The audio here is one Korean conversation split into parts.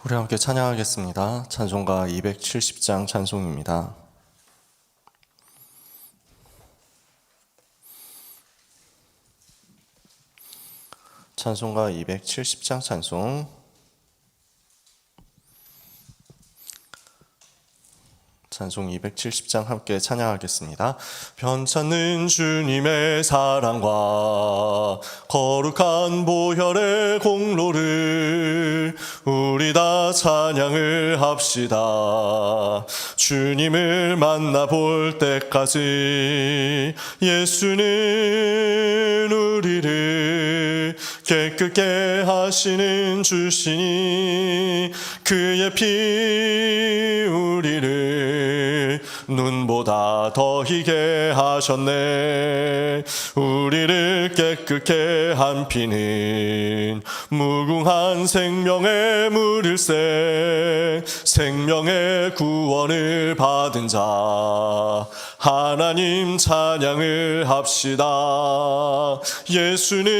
우리 함께 찬양하겠습니다. 찬송가 270장 찬송입니다. 찬송가 270장 찬송. 찬송 270장 함께 찬양하겠습니다. 변찮는 주님의 사랑과 거룩한 보혈의 공로를 우리 다 찬양을 합시다. 주님을 만나볼 때까지 예수는 우리를 깨끗게 하시는 주시니 그의 피 우리를 눈보다 더 희게 하셨네. 우리를 깨끗게 한 피는 무궁한 생명의 물일세. 생명의 구원을 받은 자 하나님 찬양을 합시다. 예수는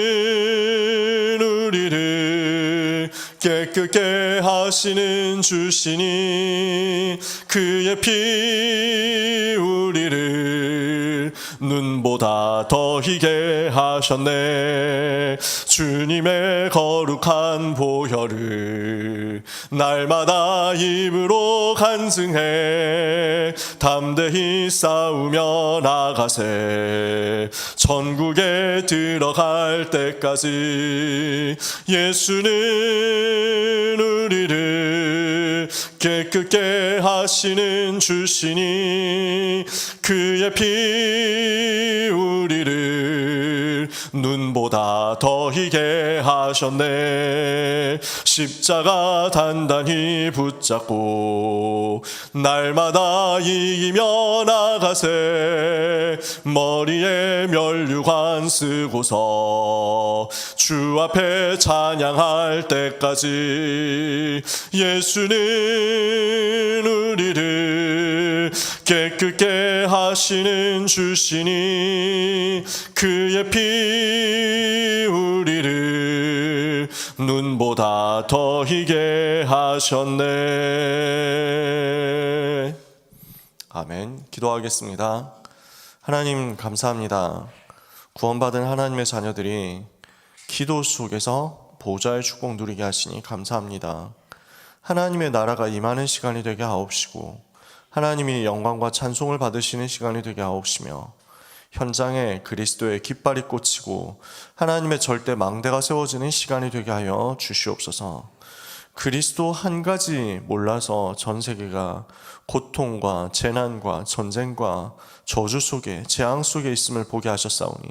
우리를 깨끗게 하시는 주시니 그의 피 우리를 눈보다 더 희게 하셨네. 주님의 거룩한 보혈을 날마다 입으로 간증해 담대히 싸우며 나가세. 천국에 들어갈 때까지 예수는 우리를 깨끗게 하시는 주시니 그의 피 우리를 눈보다 더 희게 하셨네. 십자가 단단히 붙잡고 날마다 이기며 나가세. 머리에 면류관 쓰고서 주 앞에 찬양할 때까지 예수는 우리를 깨끗게 하시는 주시니 그의 피 우리를 눈보다 더 희게 하셨네. 아멘. 기도하겠습니다. 하나님 감사합니다. 구원받은 하나님의 자녀들이 기도 속에서 보좌의 축복 누리게 하시니 감사합니다. 하나님의 나라가 임하는 시간이 되게 하옵시고 하나님이 영광과 찬송을 받으시는 시간이 되게 하옵시며 현장에 그리스도의 깃발이 꽂히고 하나님의 절대 망대가 세워지는 시간이 되게 하여 주시옵소서. 그리스도 한 가지 몰라서 전 세계가 고통과 재난과 전쟁과 저주 속에 재앙 속에 있음을 보게 하셨사오니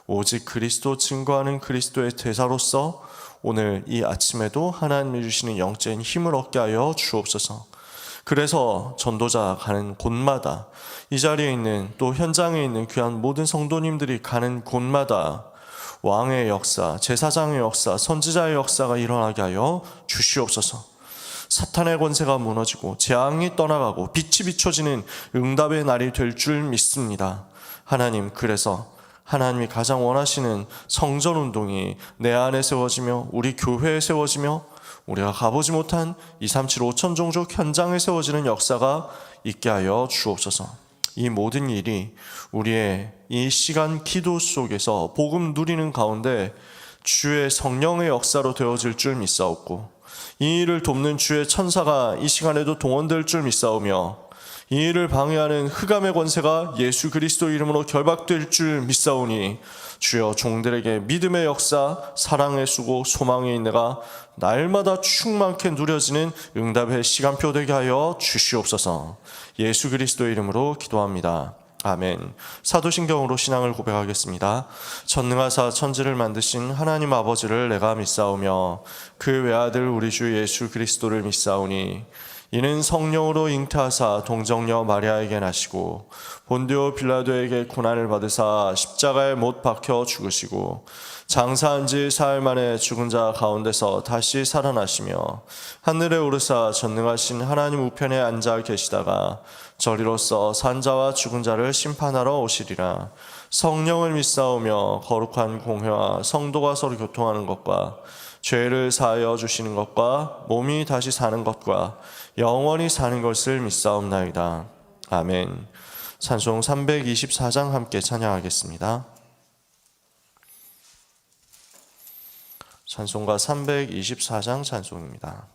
오직 그리스도 증거하는 그리스도의 대사로서 오늘 이 아침에도 하나님이 주시는 영적인 힘을 얻게 하여 주옵소서. 그래서 전도자 가는 곳마다 이 자리에 있는 또 현장에 있는 귀한 모든 성도님들이 가는 곳마다 왕의 역사, 제사장의 역사, 선지자의 역사가 일어나게 하여 주시옵소서. 사탄의 권세가 무너지고 재앙이 떠나가고 빛이 비춰지는 응답의 날이 될 줄 믿습니다. 하나님, 그래서 하나님이 가장 원하시는 성전운동이 내 안에 세워지며 우리 교회에 세워지며 우리가 가보지 못한 237 5천 종족 현장에 세워지는 역사가 있게 하여 주옵소서. 이 모든 일이 우리의 이 시간 기도 속에서 복음 누리는 가운데 주의 성령의 역사로 되어질 줄 믿사옵고 이 일을 돕는 주의 천사가 이 시간에도 동원될 줄 믿사오며 이 일을 방해하는 흑암의 권세가 예수 그리스도 이름으로 결박될 줄 믿사오니 주여 종들에게 믿음의 역사, 사랑의 수고, 소망의 인내가 날마다 충만케 누려지는 응답의 시간표 되게 하여 주시옵소서. 예수 그리스도 이름으로 기도합니다. 아멘. 사도신경으로 신앙을 고백하겠습니다. 전능하사 천지를 만드신 하나님 아버지를 내가 믿사오며 그 외아들 우리 주 예수 그리스도를 믿사오니 이는 성령으로 잉태하사 동정녀 마리아에게 나시고 본디오 빌라도에게 고난을 받으사 십자가에 못 박혀 죽으시고 장사한 지 사흘 만에 죽은 자 가운데서 다시 살아나시며 하늘에 오르사 전능하신 하나님 우편에 앉아 계시다가 저리로서 산자와 죽은 자를 심판하러 오시리라. 성령을 믿사오며 거룩한 공회와 성도가 서로 교통하는 것과 죄를 사하여 주시는 것과 몸이 다시 사는 것과 영원히 사는 것을 믿사옵나이다. 아멘. 찬송 324장 함께 찬양하겠습니다. 찬송가 324장 찬송입니다.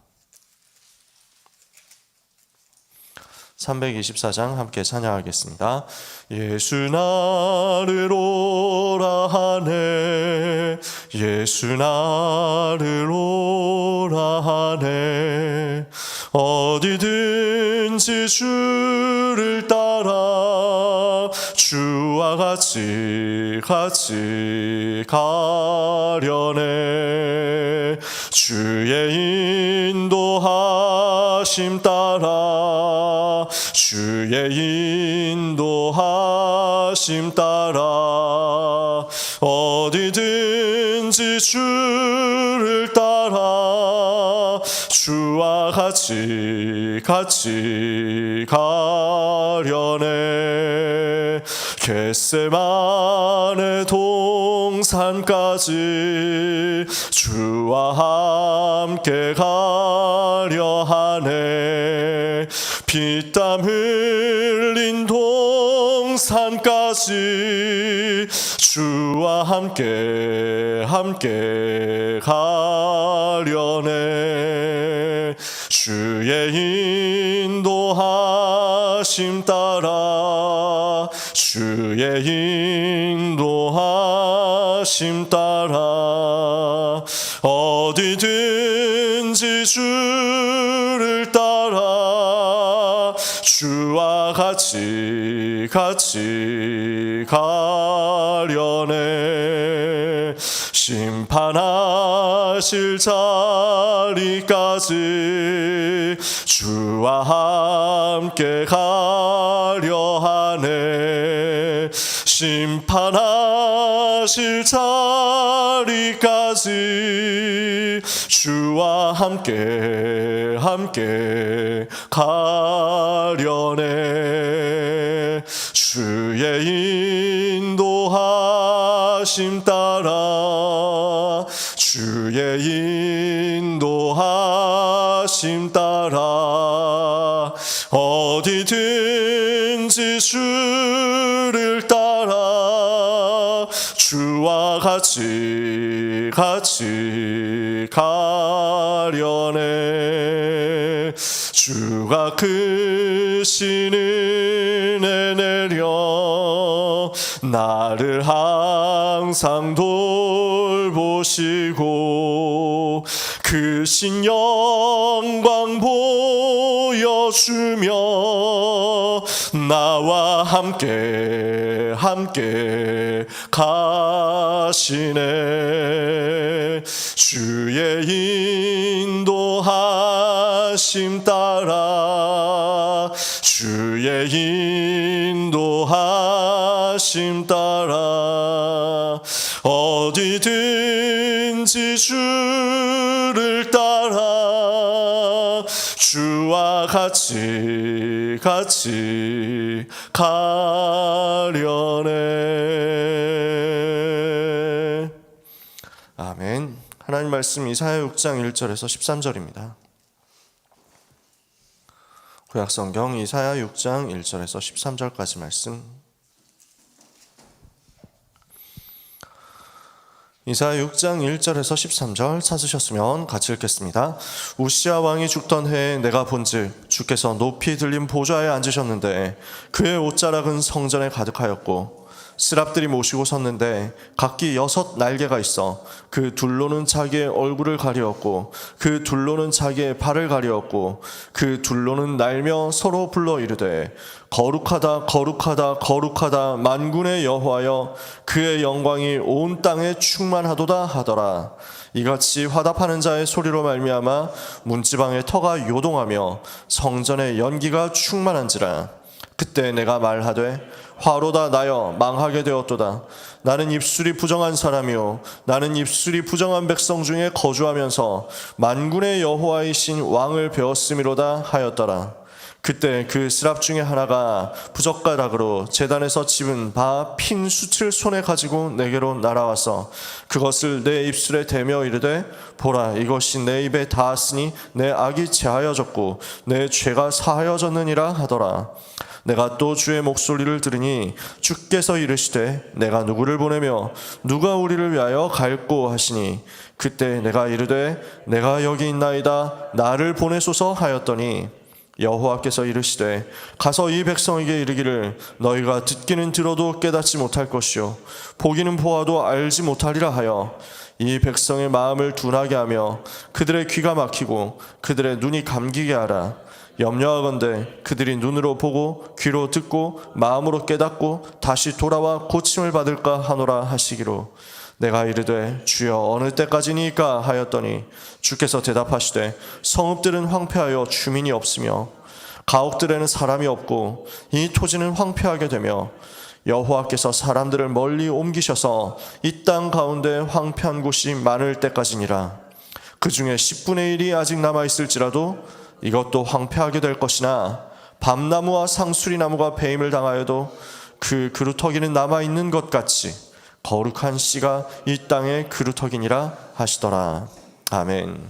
324장 함께 찬양하겠습니다. 예수 나를 오라 하네, 예수 나를 오라 하네. 어디든지 주를 따라 주와 같이 가려네. 주의 인도하심 따라, 주의 인도하심 따라 어디든지 주를 따라 주와 같이 가려네. 겟세마네 동산까지 주와 함께 가려 하네. 피땀 흘린 동산까지 주와 함께 가려네. 주의 인도하심 따라, 주의 인도하심 따라 어디든지 주를 따라 주와 같이 가려네. 심판하실 자리까지 주와 함께 가려 하네. 심판하실 자리까지 주와 함께 가려네. 주의 인도하심 따라, 주의 인도하심 따라 어디든지 주를 따라 주와 같이 가려네. 주가 크신 은혜 내려 나를 항상 돌보시고 크신 영광 보여주며 나와 함께 가시네. 주의 인도하심 따라, 주의 인도하심 따라 어디든지 주를 따라 주와 같이 가려네. 아멘. 하나님 말씀 이사야 6장 1절에서 13절입니다. 구약성경 이사야 6장 1절에서 13절까지 말씀. 이사야 6장 1절에서 13절 찾으셨으면 같이 읽겠습니다. 우시야 왕이 죽던 해에 내가 본즉 주께서 높이 들린 보좌에 앉으셨는데 그의 옷자락은 성전에 가득하였고 스랍들이 모시고 섰는데 각기 6 날개가 있어 그 둘로는 자기의 얼굴을 가리었고 그 둘로는 자기의 발을 가리었고 그 둘로는 날며 서로 불러 이르되 거룩하다 거룩하다 거룩하다 만군의 여호와여 그의 영광이 온 땅에 충만하도다 하더라. 이같이 화답하는 자의 소리로 말미암아 문지방의 터가 요동하며 성전의 연기가 충만한지라. 그때 내가 말하되 화로다 나여 망하게 되었도다. 나는 입술이 부정한 사람이요 나는 입술이 부정한 백성 중에 거주하면서 만군의 여호와이신 왕을 배웠음이로다 하였더라. 그때 그 스랍 중에 하나가 부젓가락으로 제단에서 집은 바 핀 숯을 손에 가지고 내게로 날아와서 그것을 내 입술에 대며 이르되 보라, 이것이 내 입에 닿았으니 내 악이 제하여졌고 내 죄가 사하여졌느니라 하더라. 내가 또 주의 목소리를 들으니 주께서 이르시되 내가 누구를 보내며 누가 우리를 위하여 갈꼬 하시니 그때 내가 이르되 내가 여기 있나이다, 나를 보내소서 하였더니 여호와께서 이르시되 가서 이 백성에게 이르기를 너희가 듣기는 들어도 깨닫지 못할 것이요 보기는 보아도 알지 못하리라 하여 이 백성의 마음을 둔하게 하며 그들의 귀가 막히고 그들의 눈이 감기게 하라. 염려하건대 그들이 눈으로 보고 귀로 듣고 마음으로 깨닫고 다시 돌아와 고침을 받을까 하노라 하시기로 내가 이르되 주여 어느 때까지니까 하였더니 주께서 대답하시되 성읍들은 황폐하여 주민이 없으며 가옥들에는 사람이 없고 이 토지는 황폐하게 되며 여호와께서 사람들을 멀리 옮기셔서 이 땅 가운데 황폐한 곳이 많을 때까지니라. 그 중에 10분의 1이 아직 남아있을지라도 이것도 황폐하게 될 것이나 밤나무와 상수리나무가 배임을 당하여도 그 그루터기는 남아있는 것 같이 거룩한 씨가 이 땅의 그루터기니라 하시더라. 아멘.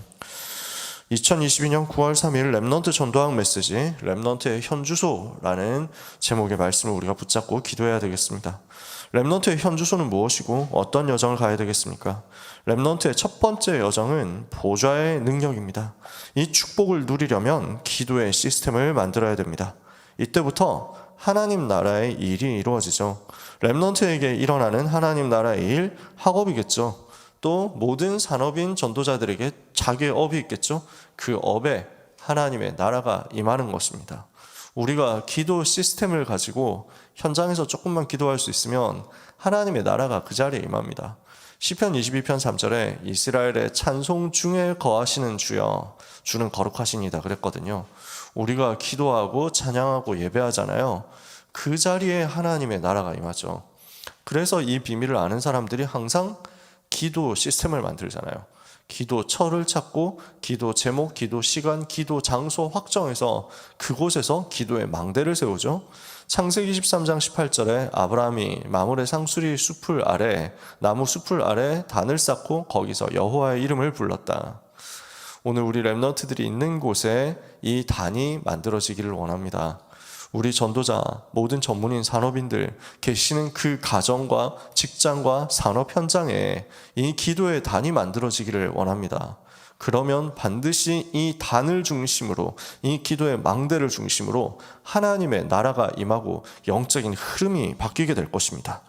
2022년 9월 3일 렘넌트 전도학 메시지 렘넌트의 현주소라는 제목의 말씀을 우리가 붙잡고 기도해야 되겠습니다. 렘넌트의 현주소는 무엇이고 어떤 여정을 가야 되겠습니까? 렘넌트의 첫 번째 여정은 보좌의 능력입니다. 이 축복을 누리려면 기도의 시스템을 만들어야 됩니다. 이때부터 하나님 나라의 일이 이루어지죠. 렘넌트에게 일어나는 하나님 나라의 일, 학업이겠죠. 또 모든 산업인 전도자들에게 자기의 업이 있겠죠. 그 업에 하나님의 나라가 임하는 것입니다. 우리가 기도 시스템을 가지고 현장에서 조금만 기도할 수 있으면 하나님의 나라가 그 자리에 임합니다. 시편 22편 3절에 이스라엘의 찬송 중에 거하시는 주여, 주는 거룩하시니다 그랬거든요. 우리가 기도하고 찬양하고 예배하잖아요. 그 자리에 하나님의 나라가 임하죠. 그래서 이 비밀을 아는 사람들이 항상 기도 시스템을 만들잖아요. 기도처를 찾고 기도 제목, 기도 시간, 기도 장소 확정해서 그곳에서 기도의 망대를 세우죠. 창세기 13장 18절에 아브라함이 마므레 상수리 숲을 아래, 나무 숲을 아래 단을 쌓고 거기서 여호와의 이름을 불렀다. 오늘 우리 렘넌트들이 있는 곳에 이 단이 만들어지기를 원합니다. 우리 전도자, 모든 전문인 산업인들 계시는 그 가정과 직장과 산업 현장에 이 기도의 단이 만들어지기를 원합니다. 그러면 반드시 이 단을 중심으로, 이 기도의 망대를 중심으로 하나님의 나라가 임하고 영적인 흐름이 바뀌게 될 것입니다.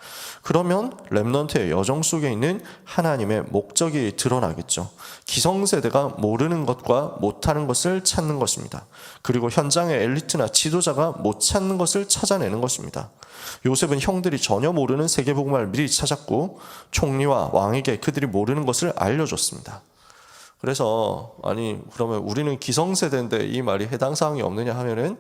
그러면 렘넌트의 여정 속에 있는 하나님의 목적이 드러나겠죠. 기성세대가 모르는 것과 못하는 것을 찾는 것입니다. 그리고 현장의 엘리트나 지도자가 못 찾는 것을 찾아내는 것입니다. 요셉은 형들이 전혀 모르는 세계복음을 미리 찾았고 총리와 왕에게 그들이 모르는 것을 알려줬습니다. 그래서 그러면 우리는 기성세대인데 이 말이 해당 사항이 없느냐 하면은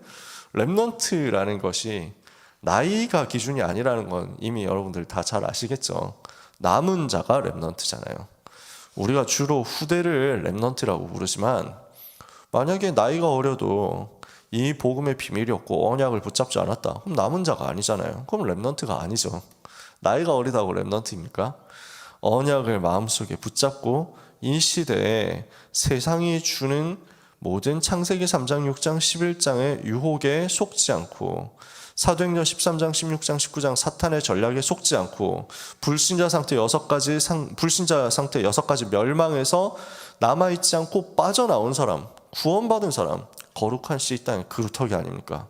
렘넌트라는 것이 나이가 기준이 아니라는 건 이미 여러분들 다 잘 아시겠죠. 남은 자가 렘넌트잖아요. 우리가 주로 후대를 렘넌트라고 부르지만 만약에 나이가 어려도 이 복음의 비밀이 없고 언약을 붙잡지 않았다. 그럼 남은 자가 아니잖아요. 그럼 렘넌트가 아니죠. 나이가 어리다고 렘넌트입니까? 언약을 마음속에 붙잡고 이 시대에 세상이 주는 모든 창세기 3장, 6장, 11장의 유혹에 속지 않고 사도행전 13장, 16장, 19장 사탄의 전략에 속지 않고 불신자 상태 6가지 멸망에서 남아있지 않고 빠져나온 사람, 구원받은 사람, 거룩한 씨 이 땅의 그루터기 아닙니까?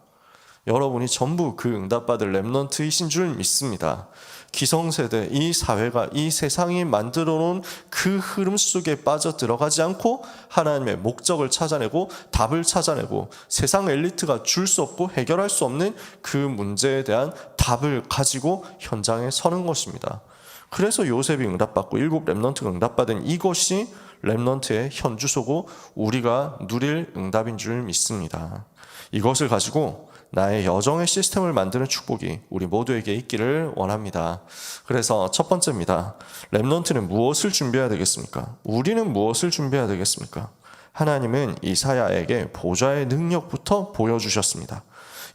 여러분이 전부 그 응답받을 렘넌트이신 줄 믿습니다. 기성세대, 이 사회가, 이 세상이 만들어 놓은 그 흐름 속에 빠져들어가지 않고 하나님의 목적을 찾아내고 답을 찾아내고 세상 엘리트가 줄 수 없고 해결할 수 없는 그 문제에 대한 답을 가지고 현장에 서는 것입니다. 그래서 요셉이 응답받고 7 렘넌트가 응답받은 이것이 렘넌트의 현주소고 우리가 누릴 응답인 줄 믿습니다. 이것을 가지고 나의 여정의 시스템을 만드는 축복이 우리 모두에게 있기를 원합니다. 그래서 첫 번째입니다. 렘넌트는 무엇을 준비해야 되겠습니까? 우리는 무엇을 준비해야 되겠습니까? 하나님은 이사야에게 보좌의 능력부터 보여주셨습니다.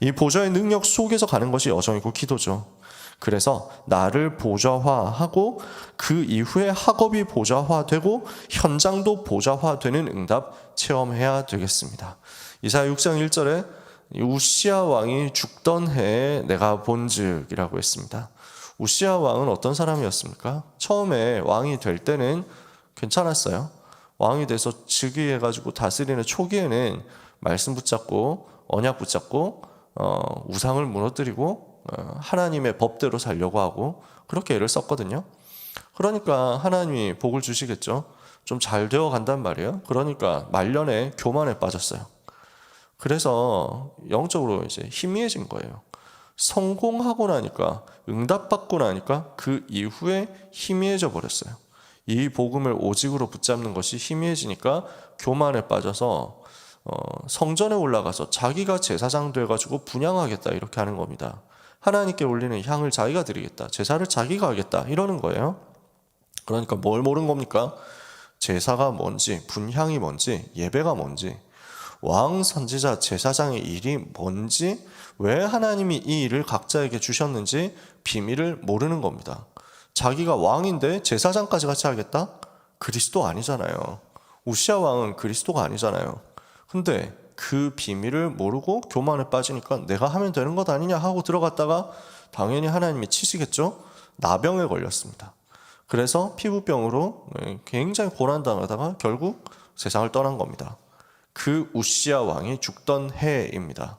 이 보좌의 능력 속에서 가는 것이 여정이고 기도죠. 그래서 나를 보좌화하고 그 이후에 학업이 보좌화되고 현장도 보좌화되는 응답 체험해야 되겠습니다. 이사야 6장 1절에 우시야 왕이 죽던 해에 내가 본즉이라고 했습니다. 우시야 왕은 어떤 사람이었습니까? 처음에 왕이 될 때는 괜찮았어요. 왕이 돼서 즉위해가지고 다스리는 초기에는 말씀 붙잡고 언약 붙잡고 우상을 무너뜨리고 하나님의 법대로 살려고 하고 그렇게 애를 썼거든요. 그러니까 하나님이 복을 주시겠죠. 좀 잘 되어 간단 말이에요. 그러니까 말년에 교만에 빠졌어요. 그래서 영적으로 이제 희미해진 거예요. 성공하고 나니까 응답받고 나니까 그 이후에 희미해져 버렸어요. 이 복음을 오직으로 붙잡는 것이 희미해지니까 교만에 빠져서 성전에 올라가서 자기가 제사장 돼가지고 분향하겠다 이렇게 하는 겁니다. 하나님께 올리는 향을 자기가 드리겠다, 제사를 자기가 하겠다 이러는 거예요. 그러니까 뭘 모르는 겁니까? 제사가 뭔지, 분향이 뭔지, 예배가 뭔지, 왕, 선지자, 제사장의 일이 뭔지, 왜 하나님이 이 일을 각자에게 주셨는지 비밀을 모르는 겁니다. 자기가 왕인데 제사장까지 같이 하겠다? 그리스도 아니잖아요. 우시야 왕은 그리스도가 아니잖아요. 근데 그 비밀을 모르고 교만에 빠지니까 내가 하면 되는 것 아니냐 하고 들어갔다가 당연히 하나님이 치시겠죠? 나병에 걸렸습니다. 그래서 피부병으로 굉장히 고난당하다가 결국 세상을 떠난 겁니다. 그 우시야 왕이 죽던 해입니다.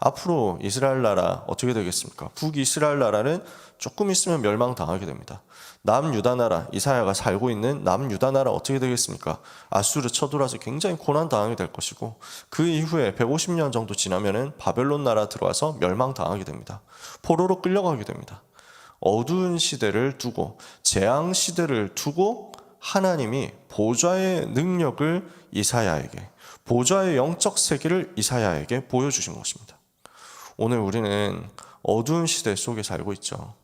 앞으로 이스라엘 나라 어떻게 되겠습니까? 북이스라엘 나라는 조금 있으면 멸망당하게 됩니다. 남유다 나라, 이사야가 살고 있는 남유다 나라 어떻게 되겠습니까? 아수르 쳐들어와서 굉장히 고난당하게 될 것이고 그 이후에 150년 정도 지나면은 바벨론 나라 들어와서 멸망당하게 됩니다. 포로로 끌려가게 됩니다. 어두운 시대를 두고 재앙 시대를 두고 하나님이 보좌의 능력을 이사야에게, 보좌의 영적 세계를 이사야에게 보여주신 것입니다. 오늘 우리는 어두운 시대 속에 살고 있죠.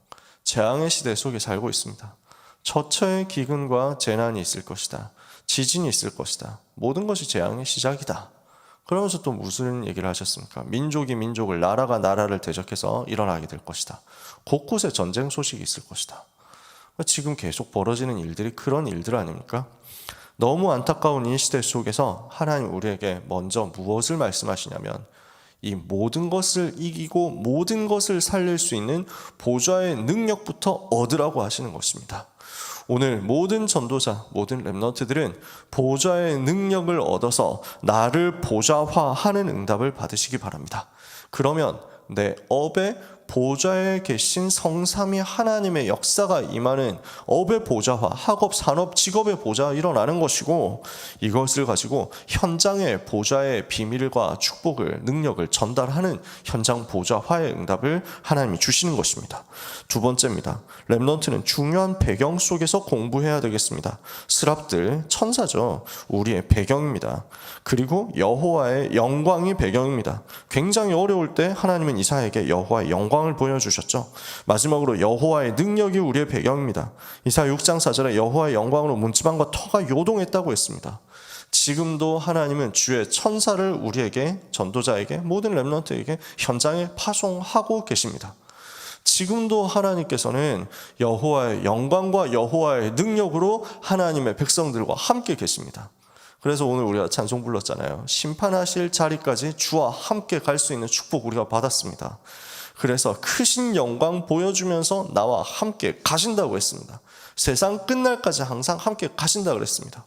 재앙의 시대 속에 살고 있습니다. 처처의 기근과 재난이 있을 것이다. 지진이 있을 것이다. 모든 것이 재앙의 시작이다. 그러면서 또 무슨 얘기를 하셨습니까? 민족이 민족을, 나라가 나라를 대적해서 일어나게 될 것이다. 곳곳에 전쟁 소식이 있을 것이다. 지금 계속 벌어지는 일들이 그런 일들 아닙니까? 너무 안타까운 이 시대 속에서 하나님 우리에게 먼저 무엇을 말씀하시냐면 이 모든 것을 이기고 모든 것을 살릴 수 있는 보좌의 능력부터 얻으라고 하시는 것입니다. 오늘 모든 전도자, 모든 렘넌트들은 보좌의 능력을 얻어서 나를 보좌화하는 응답을 받으시기 바랍니다. 그러면 내 업에 보좌에 계신 성삼위 하나님의 역사가 임하는 업의 보좌화, 학업, 산업, 직업의 보좌가 일어나는 것이고 이것을 가지고 현장의 보좌의 비밀과 축복을, 능력을 전달하는 현장 보좌화의 응답을 하나님이 주시는 것입니다. 두 번째입니다. 렘넌트는 중요한 배경 속에서 공부해야 되겠습니다. 스랍들, 천사죠. 우리의 배경입니다. 그리고 여호와의 영광이 배경입니다. 굉장히 어려울 때 하나님은 이사야에게 여호와의 영광을 보여주셨죠. 마지막으로 여호와의 능력이 우리의 배경입니다. 이사야 6장 4절에 여호와의 영광으로 문지방과 터가 요동했다고 했습니다. 지금도 하나님은 주의 천사를 우리에게, 전도자에게, 모든 렘넌트에게 현장에 파송하고 계십니다. 지금도 하나님께서는 여호와의 영광과 여호와의 능력으로 하나님의 백성들과 함께 계십니다. 그래서 오늘 우리가 찬송 불렀잖아요. 심판하실 자리까지 주와 함께 갈 수 있는 축복 우리가 받았습니다. 그래서 크신 영광 보여주면서 나와 함께 가신다고 했습니다. 세상 끝날까지 항상 함께 가신다고 그랬습니다.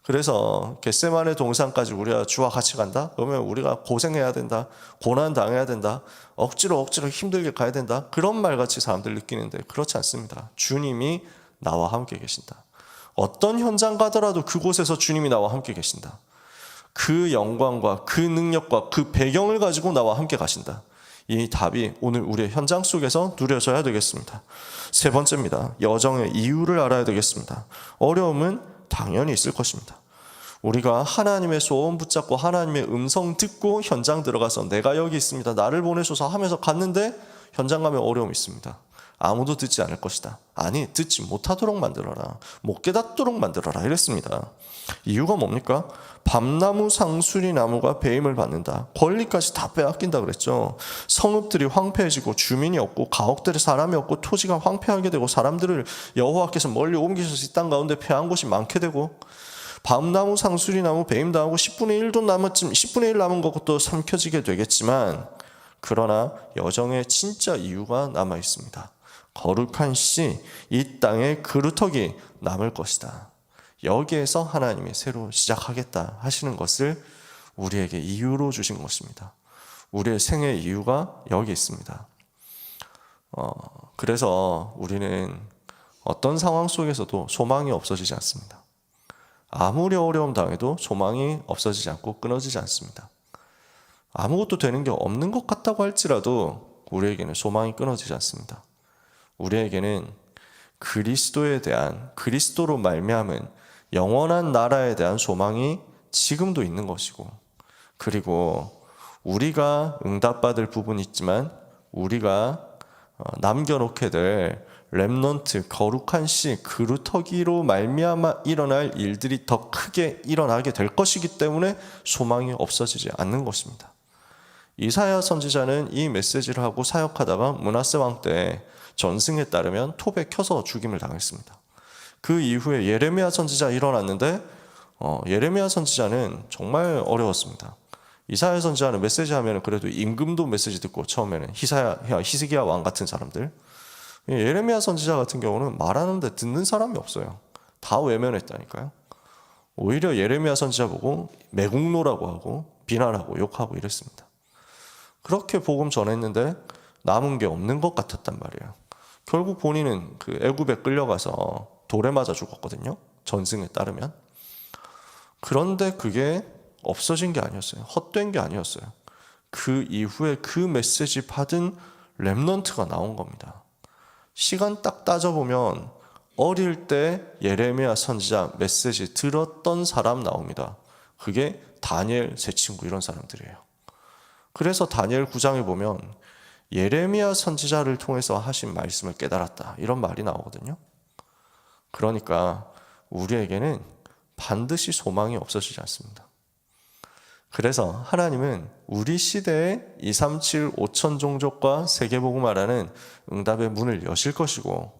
그래서 겟세마네 동산까지 우리가 주와 같이 간다? 그러면 우리가 고생해야 된다, 고난 당해야 된다, 억지로 힘들게 가야 된다, 그런 말같이 사람들 느끼는데 그렇지 않습니다. 주님이 나와 함께 계신다. 어떤 현장 가더라도 그곳에서 주님이 나와 함께 계신다. 그 영광과 그 능력과 그 배경을 가지고 나와 함께 가신다. 이 답이 오늘 우리의 현장 속에서 누려져야 되겠습니다. 세 번째입니다. 여정의 이유를 알아야 되겠습니다. 어려움은 당연히 있을 것입니다. 우리가 하나님의 소원 붙잡고 하나님의 음성 듣고 현장 들어가서 내가 여기 있습니다, 나를 보내소서 하면서 갔는데 현장 가면 어려움이 있습니다. 아무도 듣지 않을 것이다. 아니, 듣지 못하도록 만들어라. 못 깨닫도록 만들어라. 이랬습니다. 이유가 뭡니까? 밤나무 상수리 나무가 배임을 받는다. 권리까지 다 빼앗긴다 그랬죠. 성읍들이 황폐해지고 주민이 없고 가옥들에 사람이 없고 토지가 황폐하게 되고 사람들을 여호와께서 멀리 옮기셔서 이 땅 가운데 패한 곳이 많게 되고, 밤나무 상수리 나무 배임당하고 10분의 1 남은 것도 삼켜지게 되겠지만, 그러나 여정에 진짜 이유가 남아 있습니다. 거룩한 씨, 이 땅에 그루터기 남을 것이다. 여기에서 하나님이 새로 시작하겠다 하시는 것을 우리에게 이유로 주신 것입니다. 우리의 생의 이유가 여기 있습니다. 그래서 우리는 어떤 상황 속에서도 소망이 없어지지 않습니다. 아무리 어려움 당해도 소망이 없어지지 않고 끊어지지 않습니다. 아무것도 되는 게 없는 것 같다고 할지라도 우리에게는 소망이 끊어지지 않습니다. 우리에게는 그리스도에 대한, 그리스도로 말미암은 영원한 나라에 대한 소망이 지금도 있는 것이고, 그리고 우리가 응답받을 부분이 있지만 우리가 남겨놓게 될 렘넌트, 거룩한 씨, 그루터기로 말미암아 일어날 일들이 더 크게 일어나게 될 것이기 때문에 소망이 없어지지 않는 것입니다. 이사야 선지자는 이 메시지를 하고 사역하다가 므낫세 왕 때 전승에 따르면 톱에 켜서 죽임을 당했습니다. 그 이후에 예레미야 선지자 일어났는데 예레미야 선지자는 정말 어려웠습니다. 이사야 선지자는 메시지 하면 그래도 임금도 메시지 듣고, 처음에는 히스기야 왕 같은 사람들. 예레미야 선지자 같은 경우는 말하는데 듣는 사람이 없어요. 다 외면했다니까요. 오히려 예레미야 선지자 보고 매국노라고 하고 비난하고 욕하고 이랬습니다. 그렇게 복음 전했는데 남은 게 없는 것 같았단 말이에요. 결국 본인은 그 애굽에 끌려가서 돌에 맞아 죽었거든요. 전승에 따르면. 그런데 그게 없어진 게 아니었어요. 헛된 게 아니었어요. 그 이후에 그 메시지 받은 렘넌트가 나온 겁니다. 시간 딱 따져보면 어릴 때 예레미야 선지자 메시지 들었던 사람 나옵니다. 그게 다니엘 세 친구 이런 사람들이에요. 그래서 다니엘 9장에 보면 예레미야 선지자를 통해서 하신 말씀을 깨달았다, 이런 말이 나오거든요. 그러니까 우리에게는 반드시 소망이 없어지지 않습니다. 그래서 하나님은 우리 시대에 237 5천 종족과 세계복음화라는 응답의 문을 여실 것이고,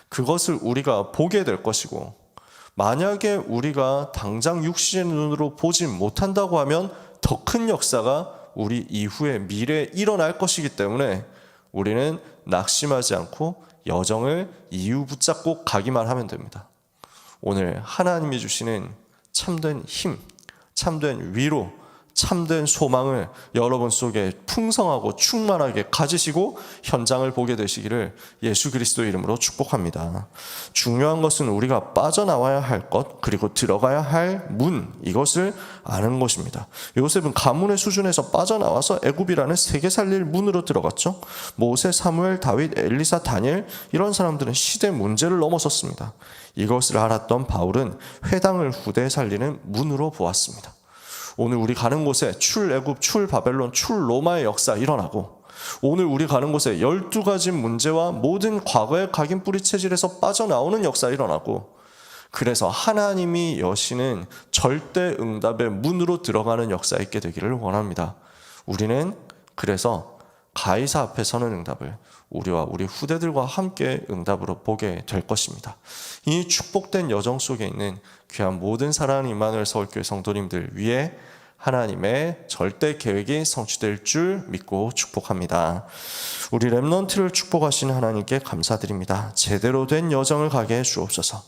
그것을 우리가 보게 될 것이고, 만약에 우리가 당장 육신의 눈으로 보지 못한다고 하면 더 큰 역사가 우리 이후에 미래에 일어날 것이기 때문에 우리는 낙심하지 않고 여정을 이유 붙잡고 가기만 하면 됩니다. 오늘 하나님이 주시는 참된 힘, 참된 위로, 참된 소망을 여러분 속에 풍성하고 충만하게 가지시고 현장을 보게 되시기를 예수 그리스도의 이름으로 축복합니다. 중요한 것은 우리가 빠져나와야 할 것, 그리고 들어가야 할 문, 이것을 아는 것입니다. 요셉은 가문의 수준에서 빠져나와서 애굽이라는 세계 살릴 문으로 들어갔죠. 모세, 사무엘, 다윗, 엘리사, 다니엘, 이런 사람들은 시대 문제를 넘어섰습니다. 이것을 알았던 바울은 회당을 후대에 살리는 문으로 보았습니다. 오늘 우리 가는 곳에 출애굽, 출바벨론, 출로마의 역사 일어나고, 오늘 우리 가는 곳에 12가지 문제와 모든 과거의 각인 뿌리 체질에서 빠져나오는 역사 일어나고, 그래서 하나님이 여시는 절대 응답의 문으로 들어가는 역사 있게 되기를 원합니다. 우리는 그래서 가이사 앞에 서는 응답을 우리와 우리 후대들과 함께 응답으로 보게 될 것입니다. 이 축복된 여정 속에 있는 귀한 모든 사랑하는 임마누엘 서울교회 성도님들 위해 하나님의 절대 계획이 성취될 줄 믿고 축복합니다. 우리 렘넌트를 축복하시는 하나님께 감사드립니다. 제대로 된 여정을 가게 해 주옵소서.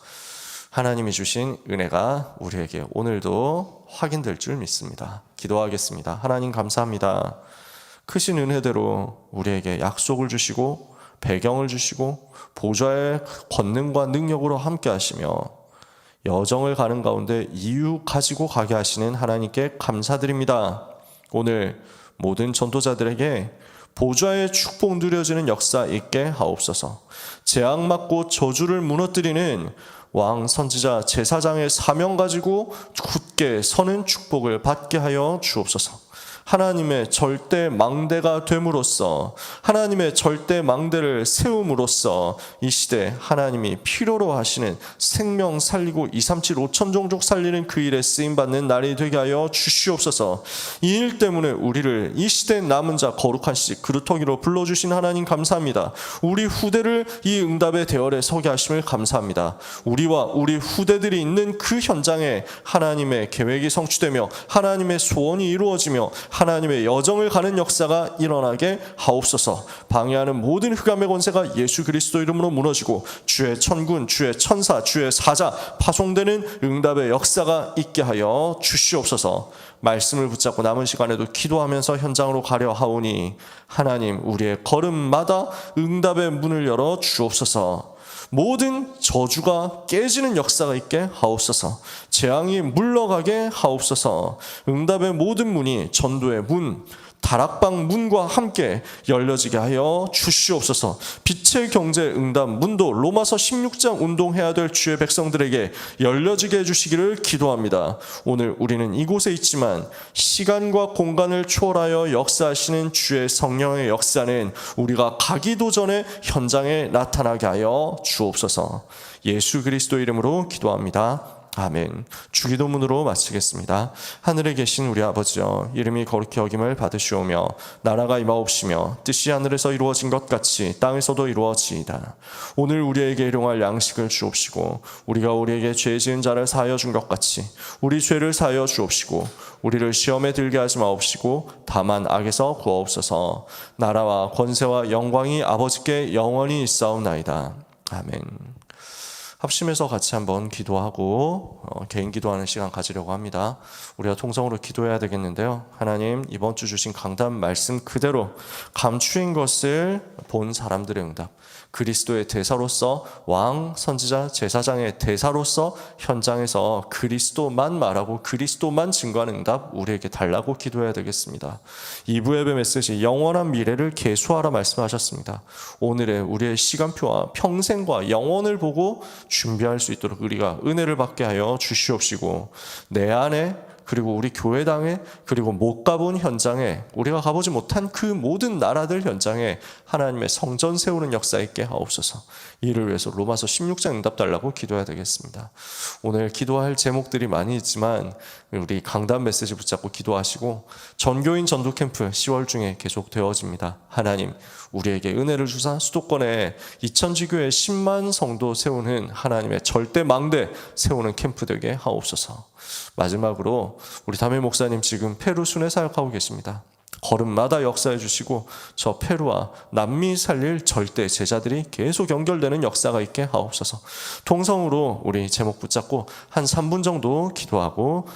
하나님이 주신 은혜가 우리에게 오늘도 확인될 줄 믿습니다. 기도하겠습니다. 하나님 감사합니다. 크신 은혜대로 우리에게 약속을 주시고 배경을 주시고 보좌의 권능과 능력으로 함께 하시며 여정을 가는 가운데 이유 가지고 가게 하시는 하나님께 감사드립니다. 오늘 모든 전도자들에게 보좌의 축복 누려지는 역사 있게 하옵소서. 재앙 맞고 저주를 무너뜨리는 왕, 선지자, 제사장의 사명 가지고 굳게 서는 축복을 받게 하여 주옵소서. 하나님의 절대 망대가 됨으로써, 하나님의 절대 망대를 세움으로써 이 시대 하나님이 필요로 하시는 생명 살리고 237 5천 종족 살리는 그 일에 쓰임받는 날이 되게 하여 주시옵소서. 이 일 때문에 우리를 이 시대 남은 자 거룩한 씨 그루터기로 불러주신 하나님 감사합니다. 우리 후대를 이 응답의 대열에 서게 하심을 감사합니다. 우리와 우리 후대들이 있는 그 현장에 하나님의 계획이 성취되며 하나님의 소원이 이루어지며 하나님의 여정을 가는 역사가 일어나게 하옵소서. 방해하는 모든 흑암의 권세가 예수 그리스도 이름으로 무너지고 주의 천군, 주의 천사, 주의 사자 파송되는 응답의 역사가 있게 하여 주시옵소서. 말씀을 붙잡고 남은 시간에도 기도하면서 현장으로 가려 하오니 하나님 우리의 걸음마다 응답의 문을 열어 주옵소서. 모든 저주가 깨지는 역사가 있게 하옵소서. 재앙이 물러가게 하옵소서. 응답의 모든 문이 전도의 문, 다락방 문과 함께 열려지게 하여 주시옵소서. 빛의 경제 응답 문도 로마서 16장 운동해야 될 주의 백성들에게 열려지게 해주시기를 기도합니다. 오늘 우리는 이곳에 있지만 시간과 공간을 초월하여 역사하시는 주의 성령의 역사는 우리가 가기도 전에 현장에 나타나게 하여 주옵소서. 예수 그리스도 이름으로 기도합니다. 아멘. 주기도문으로 마치겠습니다. 하늘에 계신 우리 아버지여, 이름이 거룩히 여김을 받으시오며 나라가 임하옵시며 뜻이 하늘에서 이루어진 것 같이 땅에서도 이루어지이다. 오늘 우리에게 일용할 양식을 주옵시고 우리가 우리에게 죄 지은 자를 사하여 준 것 같이 우리 죄를 사하여 주옵시고 우리를 시험에 들게 하지 마옵시고 다만 악에서 구하옵소서. 나라와 권세와 영광이 아버지께 영원히 있사옵나이다. 아멘. 합심해서 같이 한번 기도하고 개인 기도하는 시간 가지려고 합니다. 우리가 통성으로 기도해야 되겠는데요. 하나님, 이번 주 주신 강단 말씀 그대로 감추인 것을 본 사람들의 응답, 그리스도의 대사로서 왕, 선지자, 제사장의 대사로서 현장에서 그리스도만 말하고 그리스도만 증거하는 응답 우리에게 달라고 기도해야 되겠습니다. 2부 예배 메시지 영원한 미래를 계수하라 말씀하셨습니다. 오늘의 우리의 시간표와 평생과 영원을 보고 준비할 수 있도록 우리가 은혜를 받게 하여 주시옵시고 내 안에 그리고 우리 교회당에 그리고 못 가본 현장에 우리가 가보지 못한 그 모든 나라들 현장에 하나님의 성전 세우는 역사 있게 하옵소서. 이를 위해서 로마서 16장 응답 달라고 기도해야 되겠습니다. 오늘 기도할 제목들이 많이 있지만 우리 강단 메시지 붙잡고 기도하시고 전교인 전도 캠프 10월 중에 계속 되어집니다. 하나님 우리에게 은혜를 주사 수도권에 2000지교회 10만 성도 세우는 하나님의 절대 망대 세우는 캠프 되게 하옵소서. 마지막으로 우리 담임 목사님 지금 페루 순회 사역하고 계십니다. 걸음마다 역사해 주시고 저 페루와 남미 살릴 절대 제자들이 계속 연결되는 역사가 있게 하옵소서. 통성으로 우리 제목 붙잡고 한 3분 정도 기도하고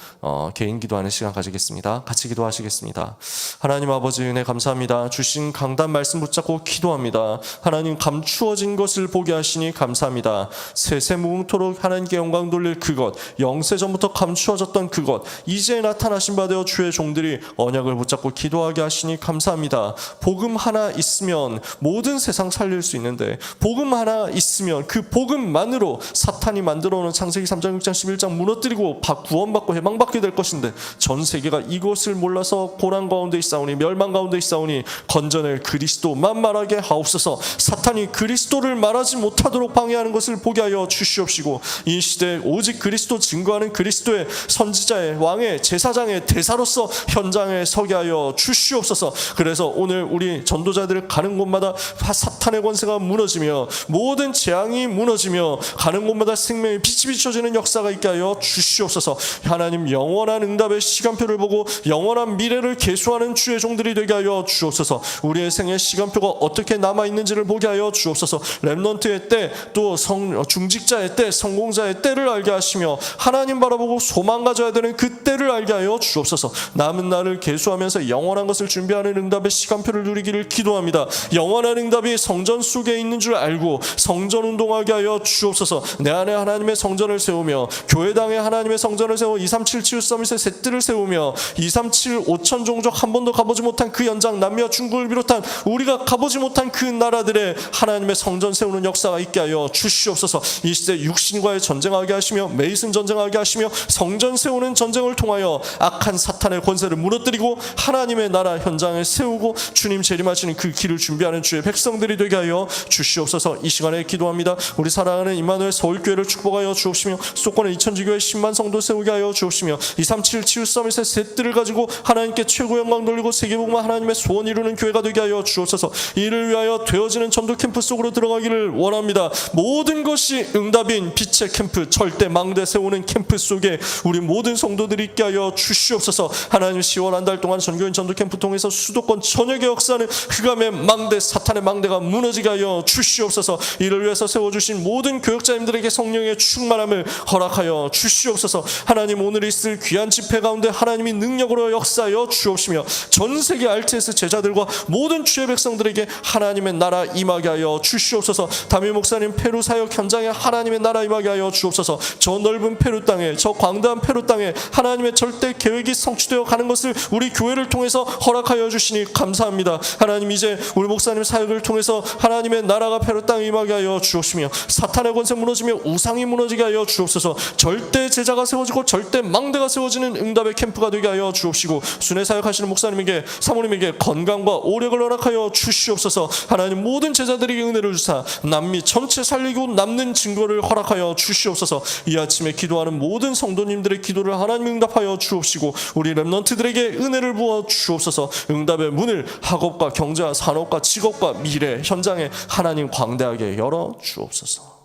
개인 기도하는 시간 가지겠습니다. 같이 기도하시겠습니다. 하나님 아버지 은혜 감사합니다. 주신 강단 말씀 붙잡고 기도합니다. 하나님 감추어진 것을 보게 하시니 감사합니다. 세세무궁토록 하나님께 영광 돌릴 그것, 영세전부터 감추어졌던 그것, 이제 나타나신 바 되어 주의 종들이 언약을 붙잡고 기도하게 하시니 감사합니다. 복음 하나 있으면 모든 세상 살릴 수 있는데 복음 하나 있으면 그 복음만으로 사탄이 만들어오는 창세기 3장 6장 11장 무너뜨리고 구원받고 해방받게 될 것인데 전 세계가 이것을 몰라서 고난 가운데 있사오니 멸망 가운데 있사오니 건져낼 그리스도만 말하게 하옵소서. 사탄이 그리스도를 말하지 못하도록 방해하는 것을 보게 하여 주시옵시고 이 시대에 오직 그리스도 증거하는 그리스도의 선지자의 왕의 제사장의 대사로서 현장에 서게 하여 주시옵소서. 그래서 오늘 우리 전도자들 가는 곳마다 사탄의 권세가 무너지며 모든 재앙이 무너지며 가는 곳마다 생명의 빛이 비춰지는 역사가 있게 하여 주시옵소서. 하나님 영원한 응답의 시간표를 보고 영원한 미래를 계수하는 주의 종들이 되게 하여 주옵소서. 우리의 생의 시간표가 어떻게 남아있는지를 보게 하여 주옵소서. 렘넌트의 때, 또 중직자의 때, 성공자의 때를 알게 하시며 하나님 바라보고 소망 가져야 되는 그 때를 알게 하여 주옵소서. 남은 날을 계수하면서 영원한 것을 준비하는 응답의 시간표를 누리기를 기도합니다. 영원한 응답이 성전 속에 있는 줄 알고 성전 운동하게 하여 주옵소서. 내 안에 하나님의 성전을 세우며 교회당에 하나님의 성전을 세워 237 치유 서밋의 셋들을 세우며 237 5천 종족 한 번도 가보지 못한 그 연장 남미와 중국을 비롯한 우리가 가보지 못한 그 나라들의 하나님의 성전 세우는 역사가 있게 하여 주시옵소서. 이 시대 육신과의 전쟁하게 하시며 메이슨 전쟁하게 하시며 성전 세우는 전쟁을 통하여 악한 사탄의 권세를 무너뜨리고 하나님의 나라 현장을 세우고 주님 재림하시는 그 길을 준비하는 주의 백성들이 되게 하여 주시옵소서. 이 시간에 기도합니다. 우리 사랑하는 임마누엘 서울교회를 축복하여 주옵시며 수도권의 이천지교회 10만 성도 세우게 하여 주옵시며 237 치유 서밋의 셋들을 가지고 하나님께 최고 영광 돌리고 세계복음화 하나님의 소원 이루는 교회가 되게 하여 주옵소서. 이를 위하여 되어지는 전도 캠프 속으로 들어가기를 원합니다. 모든 것이 응답인 빛의 캠프, 절대 망대 세우는 캠프 속에 우리 모든 성도들이 있게 하여 주시옵소서. 하나님 10월 한 달 동안 전교인 전도 캠프 통해서 수도권 전역의 역사는 흑암의 망대, 사탄의 망대가 무너지게 하여 주시옵소서. 이를 위해서 세워주신 모든 교역자님들에게 성령의 충만함을 허락하여 주시옵소서. 하나님 오늘 있을 귀한 집회 가운데 하나님이 능력으로 역사하여 주옵시며 전 세계 RTS 제자들과 모든 주의 백성들에게 하나님의 나라 임하게 하여 주시옵소서. 담임 목사님 페루 사역 현장에 하나님의 나라 임하게 하여 주옵소서. 저 넓은 페루 땅에, 저 광대한 페루 땅에 하나님의 절대 계획이 성취되어 가는 것을 우리 교회를 통해서 허락하여 주시니 감사합니다. 하나님 이제 우리 목사님 사역을 통해서 하나님의 나라가 페루 땅에 임하게 하여 주옵시며 사탄의 권세 무너지며 우상이 무너지게 하여 주옵소서. 절대 제자가 세워지고 절대 망대가 세워지는 응답의 캠프가 되게 하여 주옵시고 순회 사역하시는 목사님에게 사모님에게 건강과 오력을 허락하여 주시옵소서. 하나님 모든 제자들에게 은혜를 주사 남미 전체 살리고 남는 증거를 허락하여 주시옵소서. 이 아침에 기도하는 모든 성도님들의 기도를 하나님 응답하여 주옵시고 우리 렘넌트들에게 은혜를 부어 주옵소서. 응답의 문을 학업과 경제와 산업과 직업과 미래 현장에 하나님 광대하게 열어 주옵소서.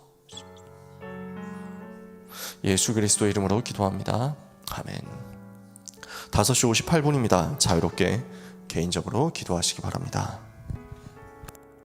예수 그리스도의 이름으로 기도합니다. 아멘. 5시 58분입니다. 자유롭게 개인적으로 기도하시기 바랍니다.